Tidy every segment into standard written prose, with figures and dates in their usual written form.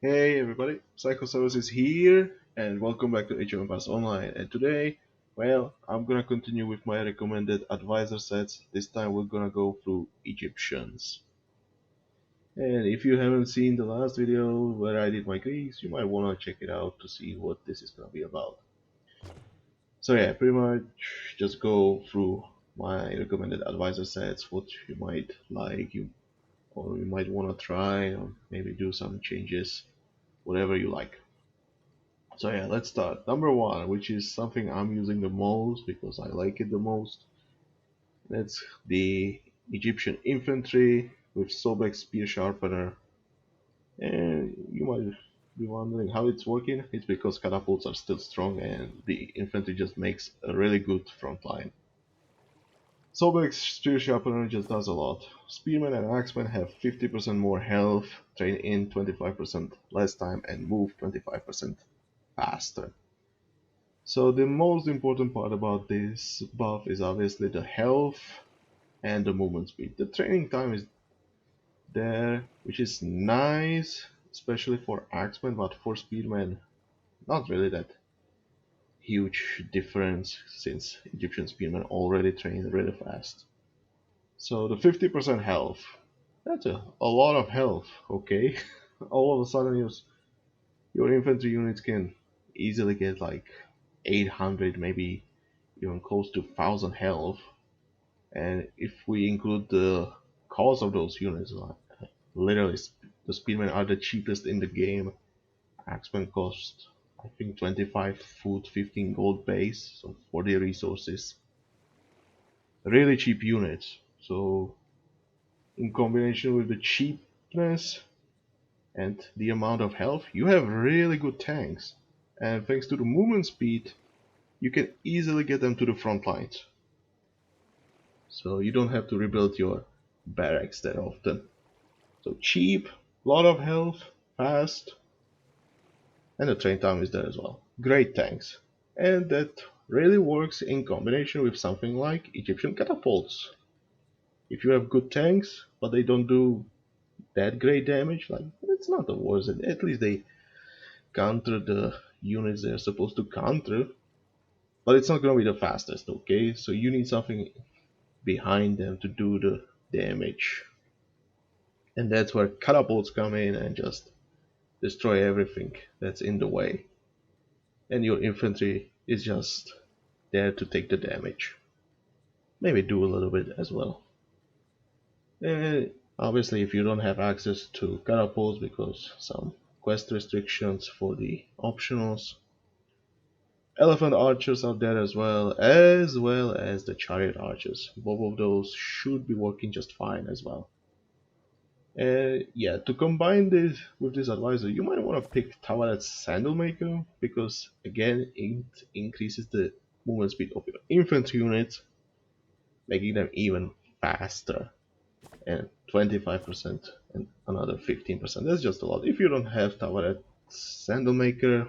Hey everybody, Psychosaurus is here, and welcome back to Age of Empires Online. And today, well, I'm gonna continue with my recommended advisor sets. This time we're gonna go through Egyptians. And if you haven't seen the last video where I did my Greeks, you might wanna check it out to see what this is gonna be about. So yeah, pretty much just go through my recommended advisor sets, what you might like, or you might wanna try, or maybe do some changes, whatever you like. So yeah, let's start. Number one, which is something I'm using the most because I like it the most. That's the Egyptian Infantry with Sobek Spear Sharpener. And you might be wondering how it's working. It's because catapults are still strong and the infantry just makes a really good front line. Sobek's Spear Sharpener just does a lot. Spearmen and Axemen have 50% more health, train in 25% less time, and move 25% faster. So the most important part about this buff is obviously the health and the movement speed. The training time is there, which is nice, especially for Axemen, but for Speedmen, not really that huge difference since Egyptian Speedmen already train really fast. So the 50% health, that's a lot of health, okay? All of a sudden your infantry units can easily get like 800, maybe even close to 1000 health. And if we include the cost of those units, like literally the speedmen are the cheapest in the game. Axemen cost I think 25 food, 15 gold base, so 40 resources. Really cheap units. So in combination with the cheapness and the amount of health, you have really good tanks. And thanks to the movement speed, you can easily get them to the front lines. So you don't have to rebuild your barracks that often. So cheap, lot of health, fast, and the train time is there as well. Great tanks. And that really works in combination with something like Egyptian catapults. If you have good tanks, but they don't do that great damage, like it's not the worst. At least they counter the units they're supposed to counter, but it's not gonna be the fastest, okay? So you need something behind them to do the damage. And that's where catapults come in and just destroy everything that's in the way. And your infantry is just there to take the damage. Maybe do a little bit as well. And obviously, if you don't have access to catapults because some quest restrictions for the optionals, elephant archers are there as well as the chariot archers. Both of those should be working just fine as well. Yeah, to combine this with this advisor, you might want to pick Tavaret's Sandal Maker because again, it increases the movement speed of your infantry units, making them even faster. And 25% and another 15%. That's just a lot. If you don't have Tavaret Sandal Maker,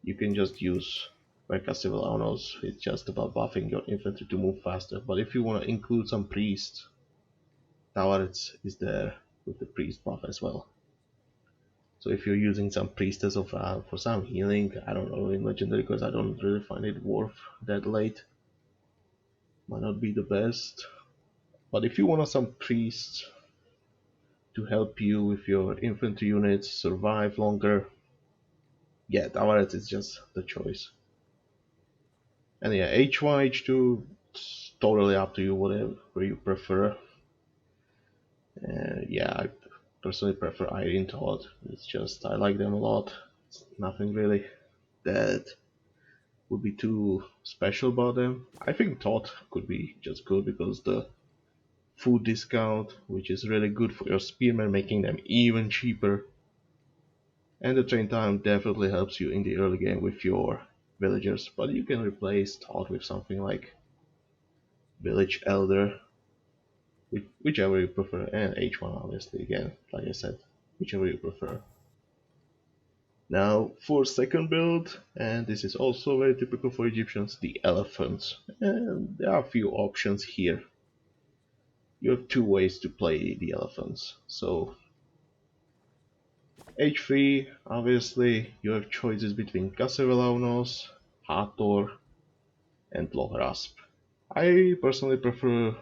you can just use Merca Civilanos. It's just about buffing your infantry to move faster. But if you want to include some priest, Tavaret is there with the priest buff as well. So if you're using some Priestess of for some healing, I don't know in Legendary because I don't really find it worth that late. Might not be the best. But if you want some priests to help you with your infantry units survive longer, yeah, Tavares is just the choice. And yeah, H1, H2, it's totally up to you, whatever you prefer. Yeah, I personally prefer Irene Todd. It's just, I like them a lot. It's nothing really that would be too special about them. I think Todd could be just good because the food discount, which is really good for your spearmen, making them even cheaper. And the train time definitely helps you in the early game with your villagers, but you can replace Todd with something like Village Elder, whichever you prefer, and H1 obviously again, like I said, whichever you prefer. Now for second build, and this is also very typical for Egyptians, the elephants. And there are a few options here. You have two ways to play the elephants. So H3, obviously, you have choices between Casevelanos, Hathor, and Lohrasp. I personally prefer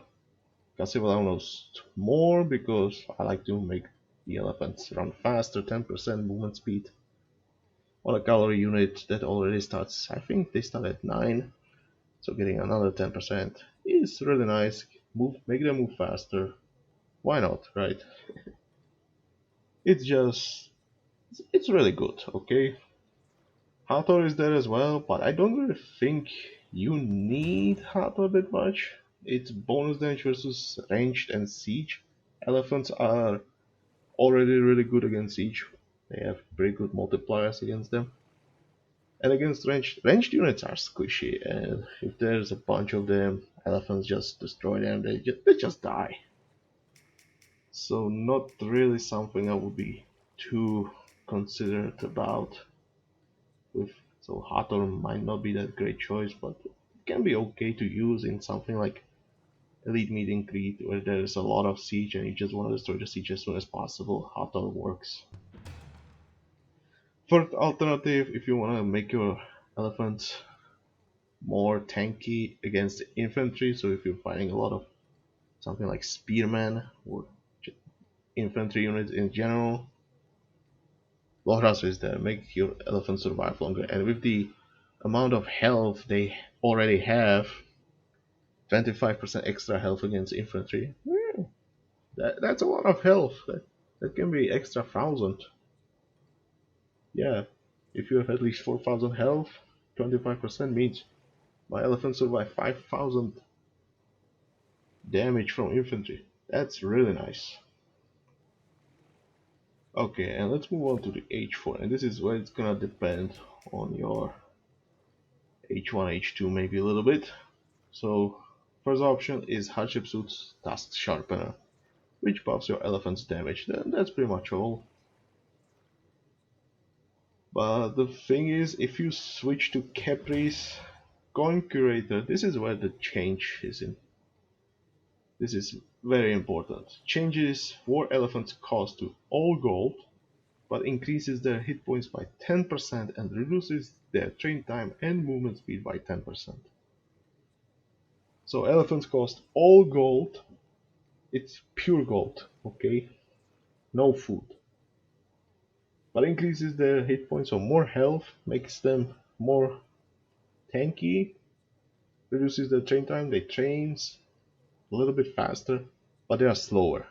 Casevelanos more because I like to make the elephants run faster, 10% movement speed. On a cavalry unit that already starts, I think they start at 9, so getting another 10% is really nice. Make them move faster. Why not, right? It's just, it's really good, okay? Hathor is there as well, but I don't really think you need Hathor that much. It's bonus damage versus ranged and siege. Elephants are already really good against siege. They have pretty good multipliers against them. And against ranged units are squishy, and if there's a bunch of them, elephants just destroy them. They just die. So not really something I would be too considerate about. With so Hathor might not be that great choice, but it can be okay to use in something like Elite Meet and Greet, where there's a lot of siege and you just want to destroy the siege as soon as possible. Hathor works. Third alternative, if you want to make your elephant more tanky against infantry, so if you're fighting a lot of something like spearmen or infantry units in general, Loras is there. Make your elephant survive longer, and with the amount of health they already have, 25% extra health against infantry. That's a lot of health. That can be extra 1,000. Yeah, if you have at least 4,000 health, 25% means my elephant survive 5,000 damage from infantry. That's really nice. Okay, and let's move on to the H4, and this is where it's gonna depend on your H1, H2 maybe a little bit. So, first option is Hatshepsut's Tusk Sharpener, which buffs your elephant's damage. Then that's pretty much all. But the thing is, if you switch to Capri's Coin Curator, this is where the change is in. This is very important. Changes 4 elephants cost to all gold, but increases their hit points by 10% and reduces their train time and movement speed by 10%. So elephants cost all gold. It's pure gold, okay? No food. But increases their hit points, so more health, makes them more tanky, reduces their train time, they trains a little bit faster, but they are slower.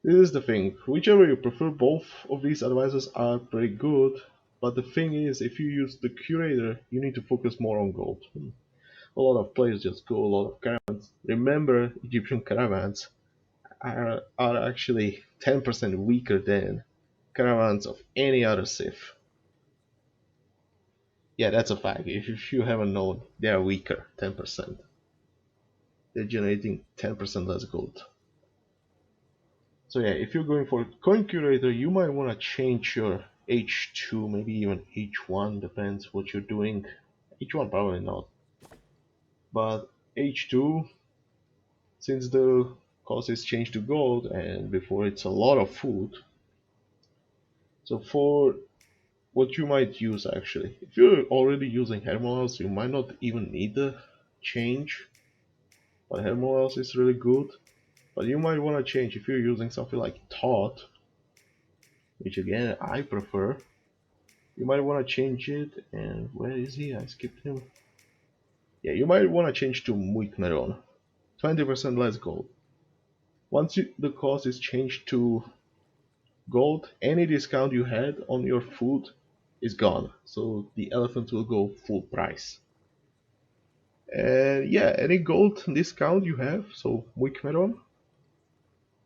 This is the thing, whichever you prefer, both of these advisors are pretty good, but the thing is, if you use the curator, you need to focus more on gold. A lot of players just go a lot of caravans. Remember, Egyptian caravans are actually 10% weaker than caravans of any other Sith. Yeah, that's a fact. If you haven't known, they are weaker, 10%. They're generating 10% less gold. So yeah, if you're going for coin curator, you might want to change your H2, maybe even H1, depends what you're doing. H1 probably not. But H2, since the cost is changed to gold and before it's a lot of food. So for what you might use actually, if you're already using Hermolas, you might not even need the change. But Hermolas is really good. But you might want to change if you're using something like Thought, which again I prefer. You might want to change it, and where is he? I skipped him. Yeah, you might want to change to Muikmeron. 20% less gold. Once the cost is changed to gold, any discount you had on your food is gone. So the elephant will go full price. And yeah, any gold discount you have, so Muikmeron,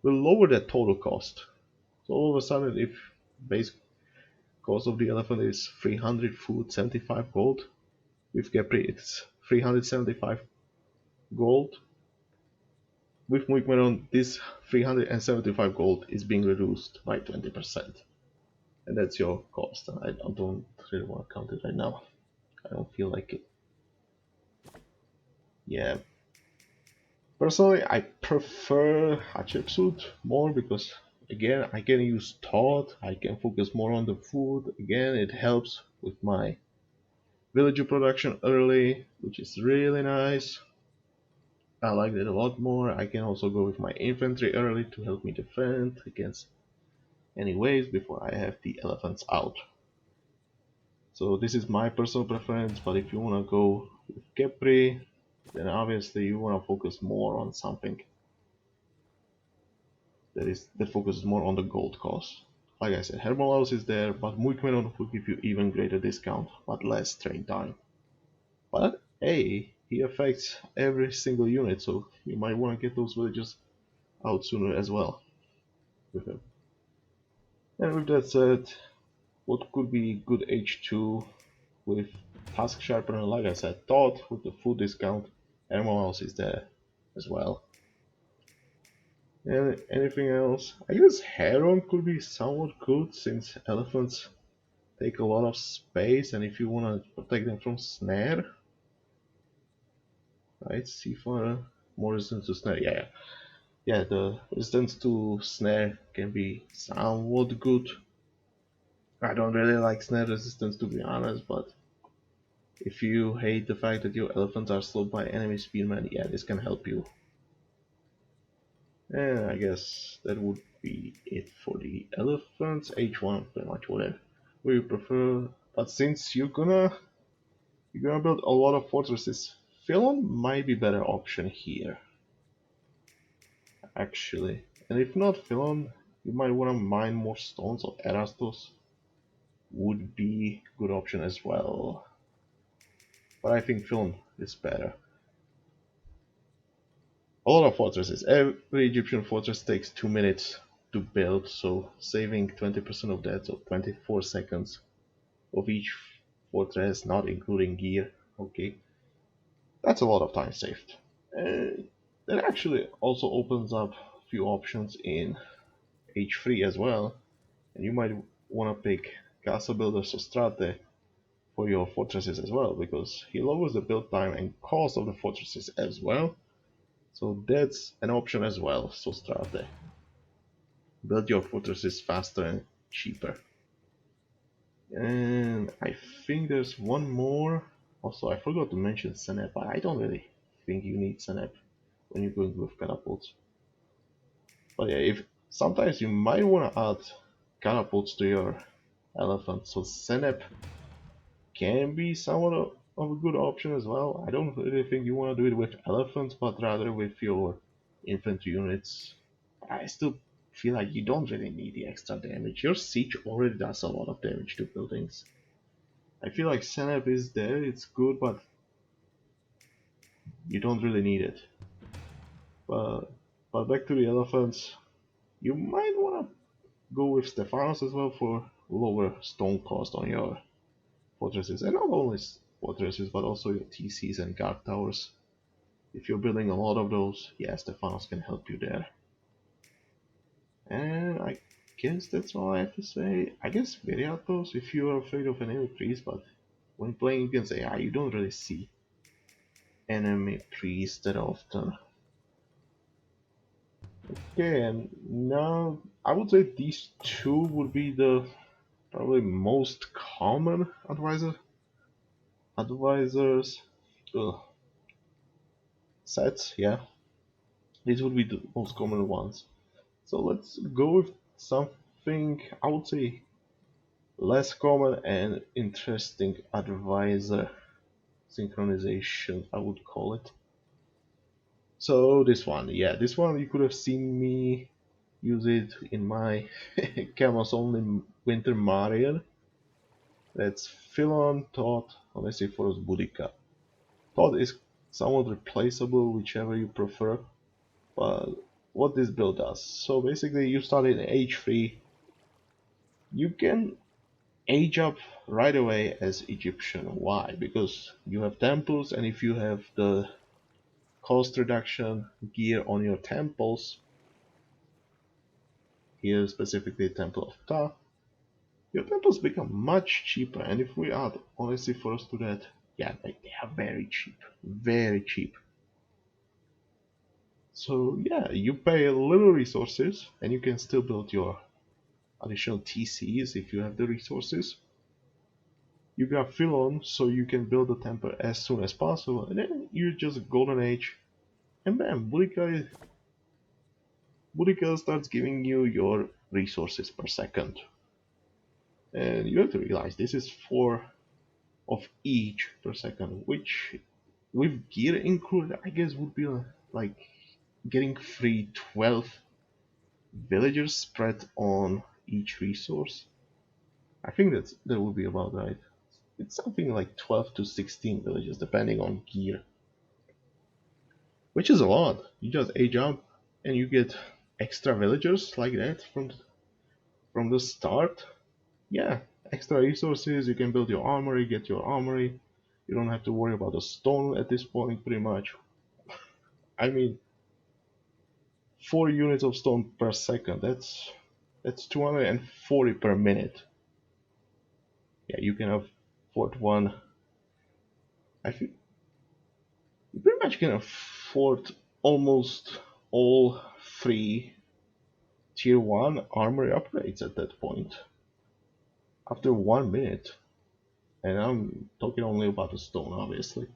will lower that total cost. So all of a sudden, if base cost of the elephant is 300 food, 75 gold, with Capri it's 375 gold. With Muikmeron, this 375 gold is being reduced by 20%. And that's your cost. I don't really want to count it right now. I don't feel like it. Yeah. Personally, I prefer Hatshepsut more because Again, I can use thought, I can focus more on the food. Again, it helps with my villager production early, which is really nice. I like that a lot more. I can also go with my infantry early to help me defend against any waves before I have the elephants out. So this is my personal preference, but if you want to go with Capri, then obviously you want to focus more on something that focuses more on the gold cost. Like I said, Hermolaus is there, but Muikmenon will give you even greater discount, but less train time. But hey, he affects every single unit, so you might want to get those villagers out sooner as well with him. And with that said, what could be good H2 with Task Sharpener, like I said, Thought with the full discount, Hermolaus is there as well. And anything else? I guess Heron could be somewhat good since elephants take a lot of space, and if you want to protect them from snare, right? Seafarer, more resistance to snare. Yeah. The resistance to snare can be somewhat good. I don't really like snare resistance to be honest, but if you hate the fact that your elephants are slowed by enemy spearmen, yeah, this can help you. And I guess that would be it for the elephants. H1, pretty much whatever we prefer. But since you're gonna build a lot of fortresses, Philon might be better option here, actually. And if not Philon, you might wanna mine more stones, or Erastos would be good option as well. But I think Philon is better. A lot of fortresses. Every Egyptian fortress takes 2 minutes to build, so saving 20% of that, so 24 seconds of each fortress, not including gear. Okay, that's a lot of time saved. And that actually also opens up a few options in H3 as well. And you might want to pick Castle Builder Sostrate for your fortresses as well, because he lowers the build time and cost of the fortresses as well. So that's an option as well, Sostrate. Build your fortresses faster and cheaper. And I think there's one more. Also, I forgot to mention Senep, but I don't really think you need Senep when you're going with catapults. But yeah, if sometimes you might want to add catapults to your elephant, so Senep can be somewhat of a good option as well. I don't really think you want to do it with elephants, but rather with your infantry units. I still feel like you don't really need the extra damage. Your siege already does a lot of damage to buildings. I feel like Senep is there, it's good, but you don't really need it. But back to the elephants, you might want to go with Stephanos as well for lower stone cost on your fortresses, and not only fortresses but also your TCs and guard towers. If you're building a lot of those, yeah, Stephanos can help you there. And I guess that's all I have to say. I guess Viriatos if you are afraid of enemy priests, but when playing against AI you don't really see enemy priests that often. Okay, and now I would say these two would be the probably most common advisors sets. Yeah, these would be the most common ones. So let's go with something I would say less common and interesting advisor synchronization, I would call it. So this one, yeah, this one you could have seen me use it in my Camus only Winter Mariel. That's Philon, Thought, Onesiphorus, Boudica. Thought is somewhat replaceable, whichever you prefer. But what this build does, so basically you start in H3, you can age up right away as Egyptian. Why? Because you have temples, and if you have the cost reduction gear on your temples, here specifically Temple of Ptah, your temples become much cheaper, and if we add Onesiphorus to that, yeah, they are very cheap, very cheap. So yeah, you pay a little resources and you can still build your additional TCs if you have the resources. You got fill on so you can build the temple as soon as possible, and then you just golden age, and bam, Boudica starts giving you your resources per second. And you have to realize this is 4 of each per second, which with gear included, I guess would be like getting free 12 villagers spread on each resource. I think that would be about right. It's something like 12 to 16 villages depending on gear, which is a lot. You just age up and you get extra villagers like that from the start. Yeah, extra resources. You can build your armory, get your armory. You don't have to worry about the stone at this point, pretty much. I mean, 4 units of stone per second. That's 240 per minute. Yeah, you can afford one. I think you pretty much can afford almost all 3 tier 1 armory upgrades at that point after 1 minute. And I'm talking only about the stone, obviously,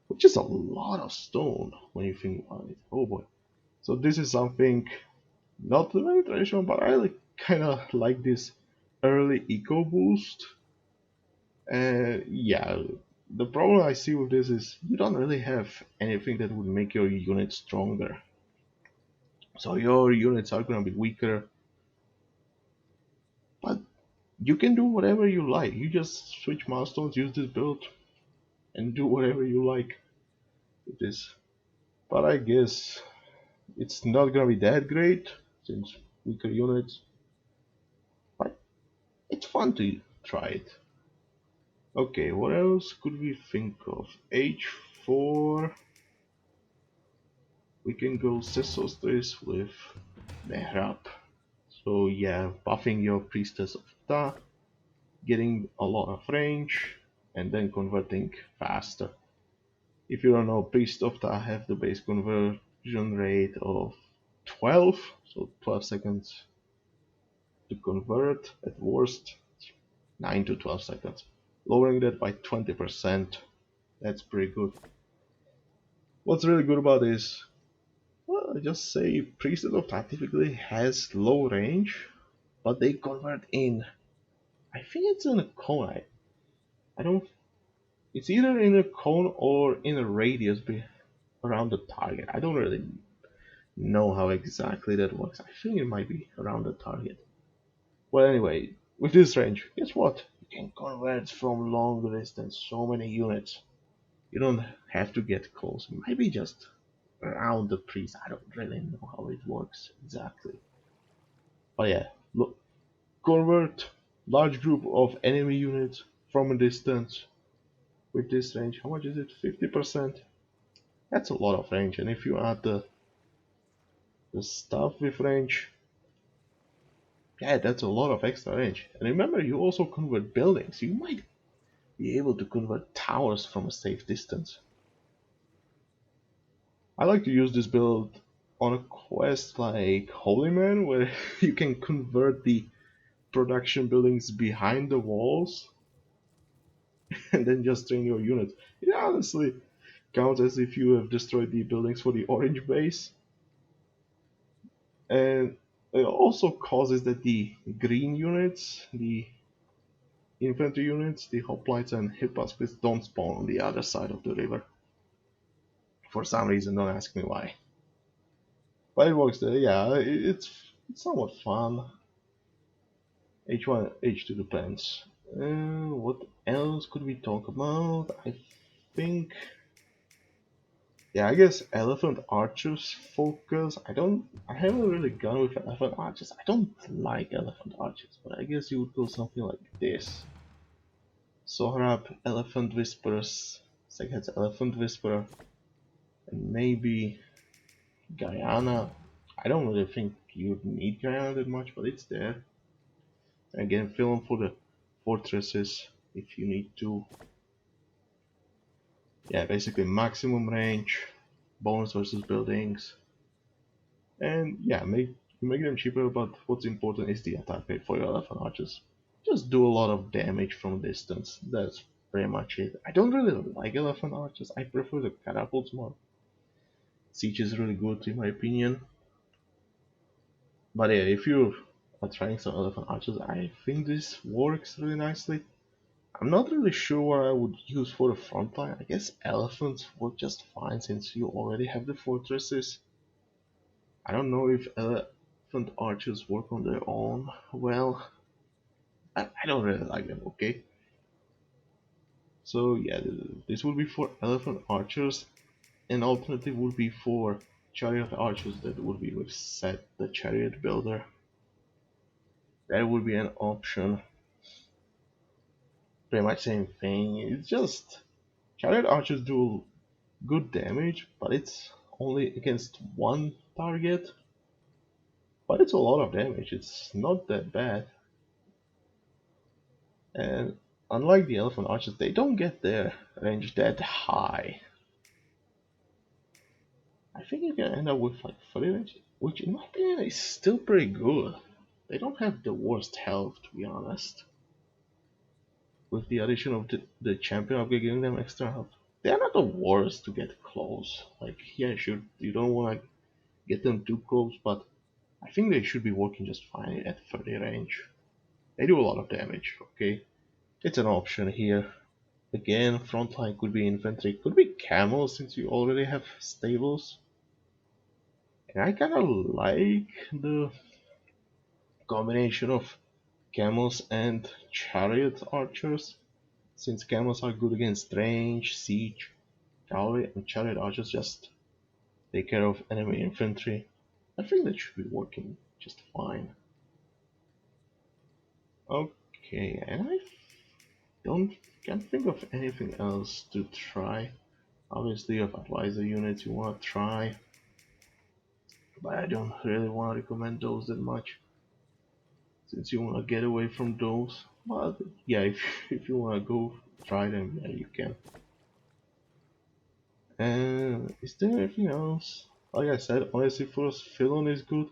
which is a lot of stone when you think about it. Oh boy. So this is something not very traditional, but I kind of like this early eco boost. And yeah, the problem I see with this is you don't really have anything that would make your unit stronger. So your units are gonna be weaker, but you can do whatever you like. You just switch milestones, use this build, and do whatever you like with this. But I guess it's not gonna be that great since weaker units, but it's fun to try it. Okay, what else could we think of? H4, we can go Sesostris with Mehrab. So yeah, buffing your Priestess of Ta, getting a lot of range, and then converting faster. If you don't know, Priest of Ta have the base conversion rate of 12, so 12 seconds to convert at worst, 9 to 12 seconds. Lowering that by 20%, that's pretty good. What's really good about this? Well, I just say Priestess of Ta typically has low range, but they convert in. I think it's in a cone. I don't. It's either in a cone or in a radius around the target. I don't really know how exactly that works. I think it might be around the target. Well, anyway, with this range, guess what? You can convert from long distance so many units. You don't have to get close. Maybe just around the priest. I don't really know how it works exactly. But yeah, look, convert large group of enemy units from a distance with this range. How much is it? 50%. That's a lot of range. And if you add the stuff with range, yeah, that's a lot of extra range. And remember, you also convert buildings. You might be able to convert towers from a safe distance. I like to use this build on a quest like Holy Man, where you can convert the production buildings behind the walls and then just train your units. It honestly counts as if you have destroyed the buildings for the orange base. And it also causes that the green units, the infantry units, the hoplites and hippospace don't spawn on the other side of the river. For some reason, don't ask me why. But it works there, yeah, it's somewhat fun. H1, H2 depends. What else could we talk about? I think, yeah, I guess elephant archers focus. I haven't really gone with elephant archers. I don't like elephant archers, but I guess you would go something like this. Sohrab, elephant whisperers, Seghead's elephant whisperer, and maybe Guyana. I don't really think you'd need Guyana that much, but it's there. Again, fill in for the fortresses if you need to. Yeah, basically maximum range, bonus versus buildings. And yeah, make them cheaper, but what's important is the attack rate for your elephant archers. Just do a lot of damage from distance. That's pretty much it. I don't really like elephant archers. I prefer the catapults more. Siege is really good in my opinion. But yeah, if you are trying some elephant archers, I think this works really nicely. I'm not really sure what I would use for the front line. I guess elephants work just fine since you already have the fortresses. I don't know if elephant archers work on their own. Well, I don't really like them, okay? So yeah, this would be for elephant archers. An alternative would be for chariot archers that would be with set the chariot builder. That would be an option. Pretty much same thing. It's just chariot archers do good damage, but it's only against one target. But it's a lot of damage. It's not that bad. And unlike the elephant archers, they don't get their range that high. I think you can end up with like 30 range, which in my opinion is still pretty good. They don't have the worst health, to be honest. With the addition of the champion upgrade giving them extra health, they are not the worst to get close. Like, yeah, sure, you don't want to get them too close, but I think they should be working just fine at 30 range. They do a lot of damage, okay? It's an option here. Again, frontline could be infantry, could be camels since you already have stables. And I kinda like the combination of camels and chariot archers, since camels are good against range, siege, cavalry, and chariot archers just take care of enemy infantry. I think that should be working just fine. Okay, and I don't can't think of anything else to try. Obviously, you have advisor units you want to try, but I don't really want to recommend those that much since you want to get away from those. But yeah, if you want to go try them, yeah, you can. And is there anything else? Like I said, honestly, first Philon is good.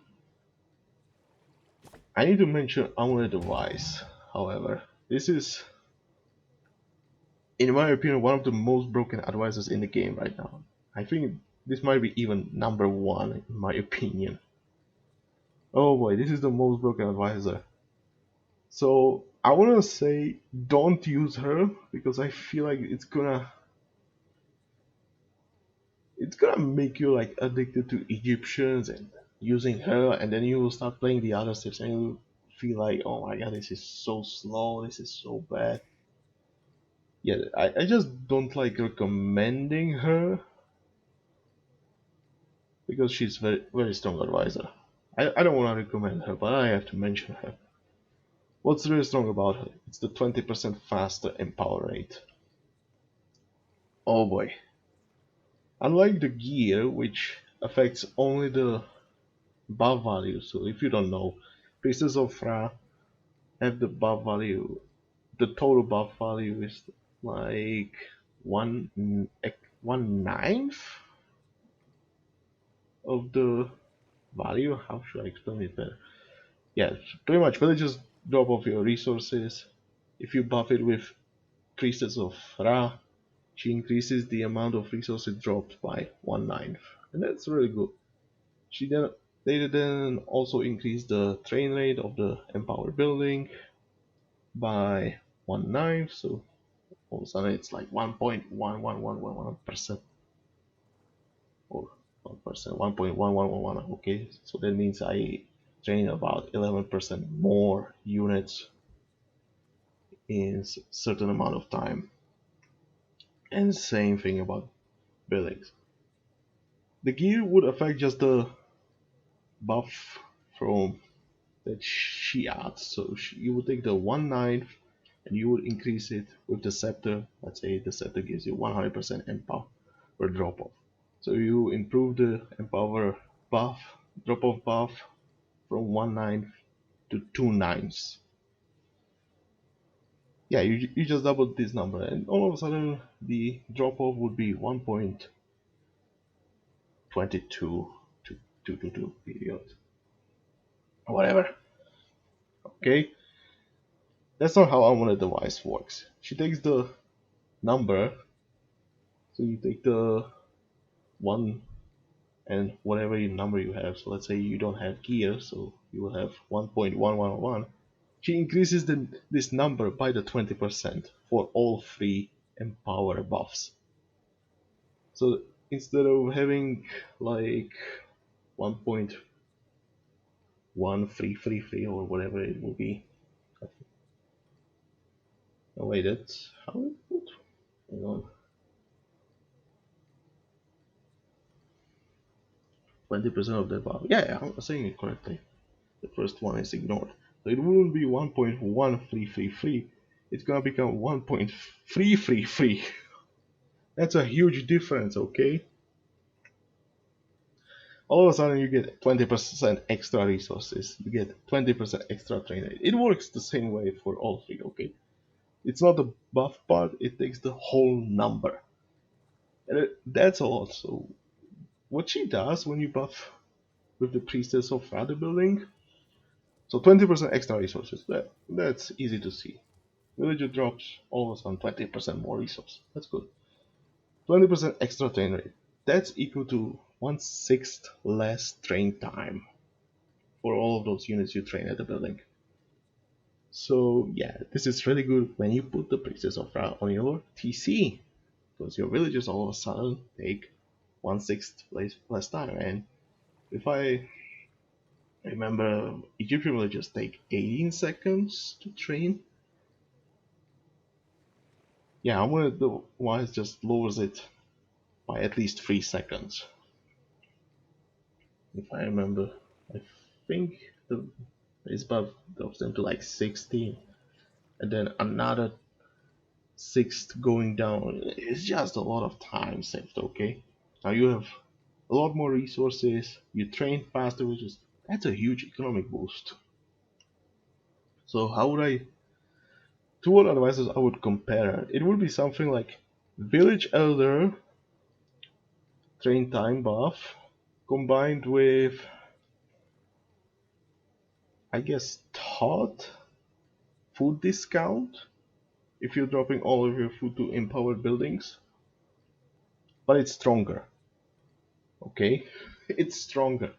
I need to mention Amulet Device. However, this is, in my opinion, one of the most broken advisors in the game right now. I think this might be even number one in my opinion. Oh boy, this is the most broken advisor. So I wanna say don't use her because I feel like it's gonna make you like addicted to Egyptians and using her, and then you will start playing the other steps and you feel like, oh my god, this is so slow, this is so bad. Yeah, I just don't like recommending her because she's very strong advisor. I don't want to recommend her, but I have to mention her. What's really strong about her? It's the 20% faster empower rate. Oh boy. Unlike the gear, which affects only the buff value, so if you don't know, Priestess of Ra have the buff value, the total buff value is like one ninth of the value. How should I explain it better? Yeah, pretty much villagers drop off your resources. If you buff it with Priestess of Ra, she increases the amount of resources dropped by one ninth, and that's really good. She then they then also increase the train rate of the Empower building by one ninth, so all of a sudden it's like 1.11111% or 1%, 1.1111. Okay, so that means I train about 11% more units in certain amount of time. And same thing about buildings. The gear would affect just the buff from that she adds. So you would take the one ninth and you would increase it with the scepter. Let's say the scepter gives you 100% empower drop off. So you improve the empower buff, drop off buff from one ninth to two ninths. Yeah, you just double this number, and all of a sudden the drop off would be 1.22 to 2 period. Whatever. Okay? That's not how Amulet device works. She takes the number, so you take the 1 and whatever number you have. So let's say you don't have gear, so you will have 1.1111. She increases this number by the 20% for all three empower buffs. So instead of having like 1.1333 or whatever it will be. Oh wait, that's how it put? Hang on. 20% of the buff. Yeah, I'm saying it correctly. The first one is ignored. So it wouldn't be 1.1333. It's gonna become 1.333. That's a huge difference, okay? All of a sudden you get 20% extra resources. You get 20% extra train rate. It works the same way for all three, okay? It's not the buff part, it takes the whole number. And that's all. So what she does when you buff with the Priestess of Father building, so 20% extra resources, that's easy to see. Villager drops all of a sudden 20% more resource. That's good. 20% extra train rate. That's equal to 1/6 less train time for all of those units you train at the building. So yeah, this is really good when you put the Priestess of Ra on your TC, because your villagers all of a sudden take 1/6 less time. And if I remember, Egyptian villagers take 18 seconds to train. Yeah, I'm gonna the wise just lowers it by at least 3 seconds. If I remember, I think the base buff drops them to like 16, and then another 6 going down. It's just a lot of time saved, okay? Now you have a lot more resources, you train faster, that's a huge economic boost. So how would I, to what advices I would compare it? It would be something like Village Elder train time buff combined with, I guess, Thought food discount if you're dropping all of your food to empowered buildings, but it's stronger. Okay, it's stronger.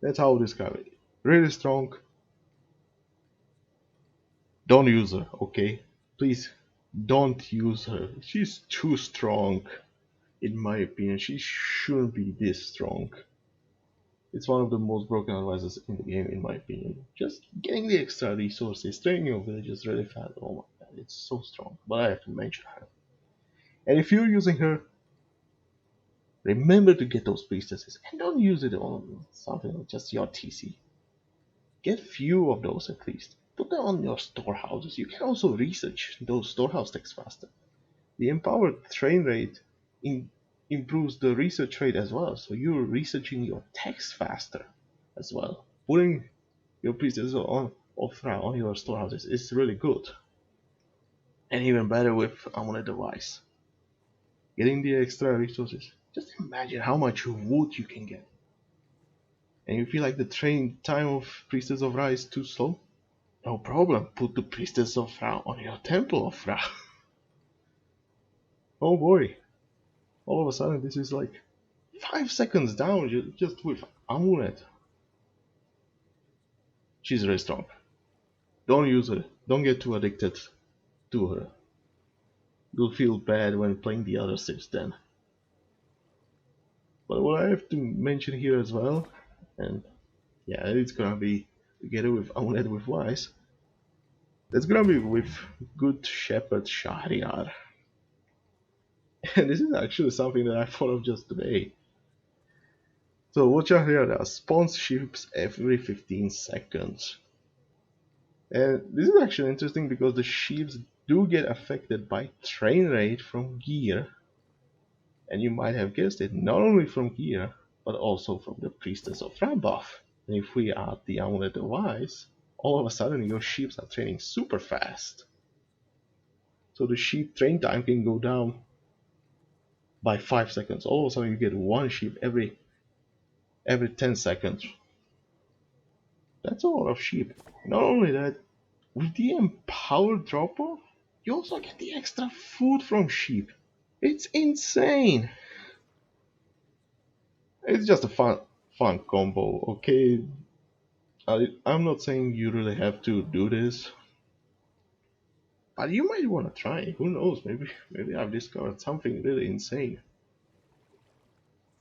That's how I describe it. Really strong. Don't use her, okay? Please don't use her. She's too strong, in my opinion. She shouldn't be this strong. It's one of the most broken advisors in the game, in my opinion. Just getting the extra resources, training your villages really fast. Oh my god, it's so strong. But I have to mention her. And if you're using her, remember to get those priestesses and don't use it on something like just your TC. Get few of those at least. Put them on your storehouses. You can also research those storehouse techs faster. The empowered train rate improves the research rate as well, so you're researching your techs faster as well. Putting your priestesses on Ophra on your storehouses is really good. And even better with Amulet device. Getting the extra resources. Just imagine how much wood you can get. And you feel like the train time of Priestess of Ra is too slow? No problem, put the Priestess of Ra on your Temple of Ra. Oh boy, all of a sudden this is like 5 seconds down just with Amulet. She's very strong. Don't use her, don't get too addicted to her. You'll feel bad when playing the other 6 then. But what I have to mention here as well, and yeah, it's gonna be together with Amulet with Wise, that's gonna be with Good Shepherd Shahryar. And this is actually something that I thought of just today. So what Shahryar does, spawns ships every 15 seconds. And this is actually interesting because the ships do get affected by train rate from gear. And you might have guessed it, not only from gear, but also from the Priestess of Ra buff. And if we add the Amulet device, all of a sudden your ships are training super fast. So the ship train time can go down by 5 seconds. All of a sudden you get one ship every every 10 seconds. That's a lot of sheep. Not only that, with the empowered dropper, you also get the extra food from sheep. It's insane. It's just a fun combo, okay? I'm not saying you really have to do this, but you might want to try. Who knows? Maybe I've discovered something really insane.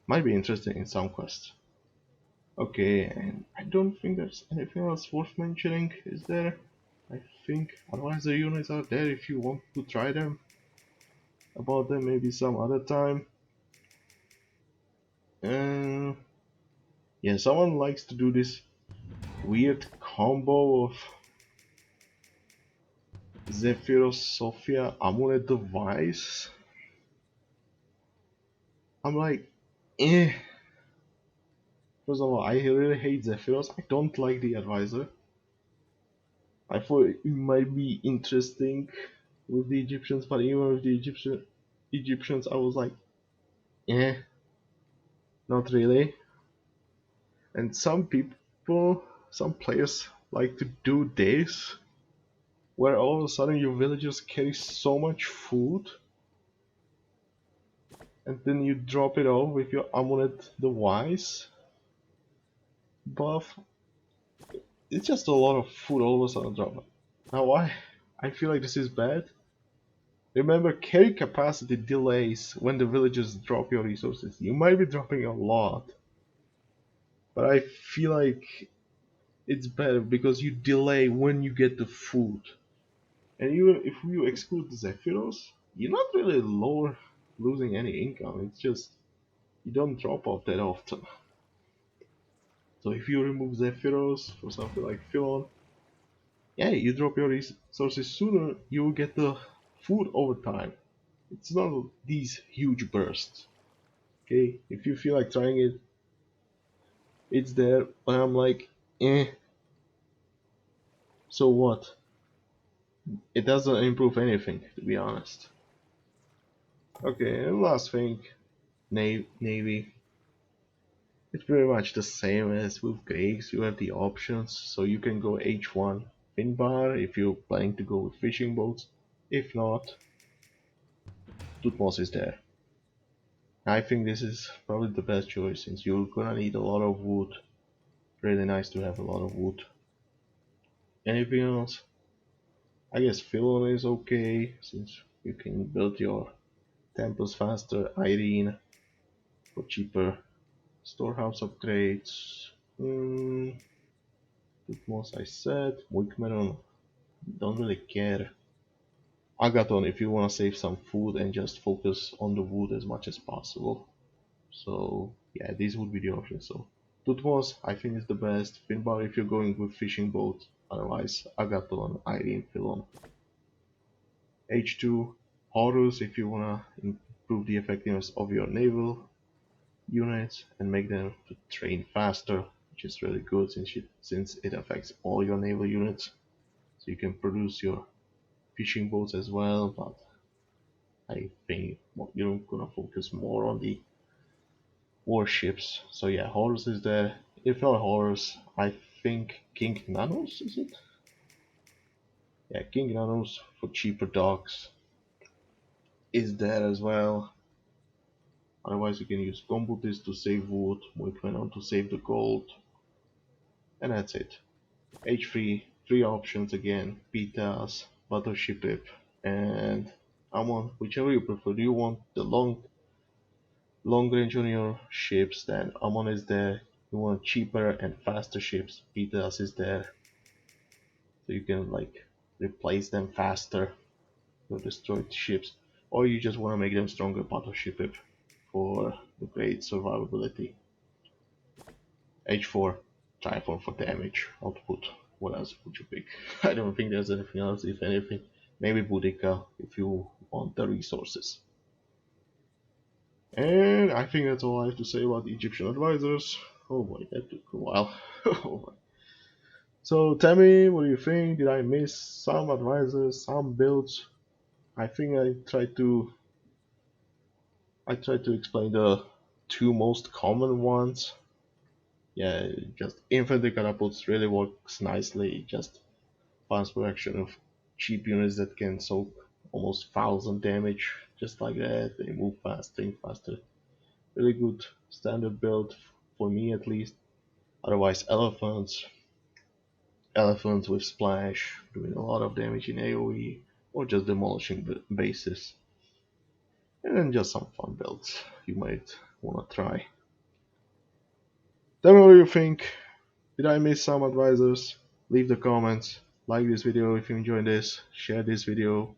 Might be interesting in some quests. Okay, and I don't think there's anything else worth mentioning, is there? I think advisor units are there if you want to try them. About them maybe some other time. Uh, yeah, someone likes to do this weird combo of Zephyros Sophia Amulet device. I'm like, eh. First of all, I really hate Zephyros. I don't like the advisor. I thought it might be interesting with the Egyptians, but even with the Egyptians, I was like, eh, not really. And some people, some players like to do this, where all of a sudden your villagers carry so much food, and then you drop it off with your amulet device buff. It's just a lot of food all of a sudden drop. Now why? I feel like this is bad. Remember, carry capacity delays when the villagers drop your resources. You might be dropping a lot, but I feel like it's better because you delay when you get the food. And even if you exclude the Zephyros, you're not really losing any income. It's just you don't drop off that often. So if you remove Zephyros for something like Philon, yeah, you drop your resources sooner, you will get the food over time. It's not these huge bursts. Okay, if you feel like trying it, it's there, but I'm like, eh, so what? It doesn't improve anything, to be honest. Okay, and last thing, Navy. It's pretty much the same as with Greeks. You have the options, so you can go H1 Finbar if you're planning to go with fishing boats. If not, Tutmos is there. I think this is probably the best choice since you're gonna need a lot of wood. Really nice to have a lot of wood. Anything else? I guess Philon is okay since you can build your temples faster. Irene for cheaper storehouse upgrades. Tutmos I said. Wigmeron, don't really care. Agathon if you want to save some food and just focus on the wood as much as possible. So yeah, these would be the options. So Tutmos I think is the best. Finbar if you're going with fishing boat. Otherwise Agathon, Irene, Philon. H2 Horus if you wanna improve the effectiveness of your naval units and make them to train faster, which is really good since it affects all your naval units. So you can produce your fishing boats as well, but I think you're gonna focus more on the warships. So yeah, Horus is there. If not Horus, I think King Nanos is it? Yeah, King Nanos for cheaper docks is there as well. Otherwise, you can use Combutis to save wood, Moikmenon to save the gold, and that's it. H3, three options again: Pitas, Battleship Pip, and Amon, whichever you prefer. Do you want the long range on your ships, then Amon is there. You want cheaper and faster ships, Pitas is there. So you can like replace them faster, your destroyed ships. Or you just want to make them stronger, Battleship Pip for the great survivability. H4, Typhon for damage output. What else would you pick? I don't think there's anything else, if anything. Maybe Boudica if you want the resources. And I think that's all I have to say about the Egyptian advisors. Oh boy, that took a while. Oh so tell me, what do you think? Did I miss some advisors, some builds? I think I tried to explain the two most common ones. yeah, just infantry catapults really works nicely. Just fast production of cheap units that can soak almost 1000 damage just like that. They move fast, think faster. Really good standard build for me at least. Otherwise, elephants with splash, doing a lot of damage in AoE, or just demolishing bases. And then just some fun builds you might wanna try. Tell me what you think. Did I miss some advisors? Leave the comments. Like this video if you enjoyed this. Share this video.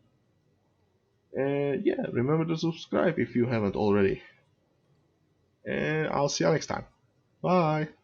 And yeah, remember to subscribe if you haven't already. And I'll see you next time. Bye!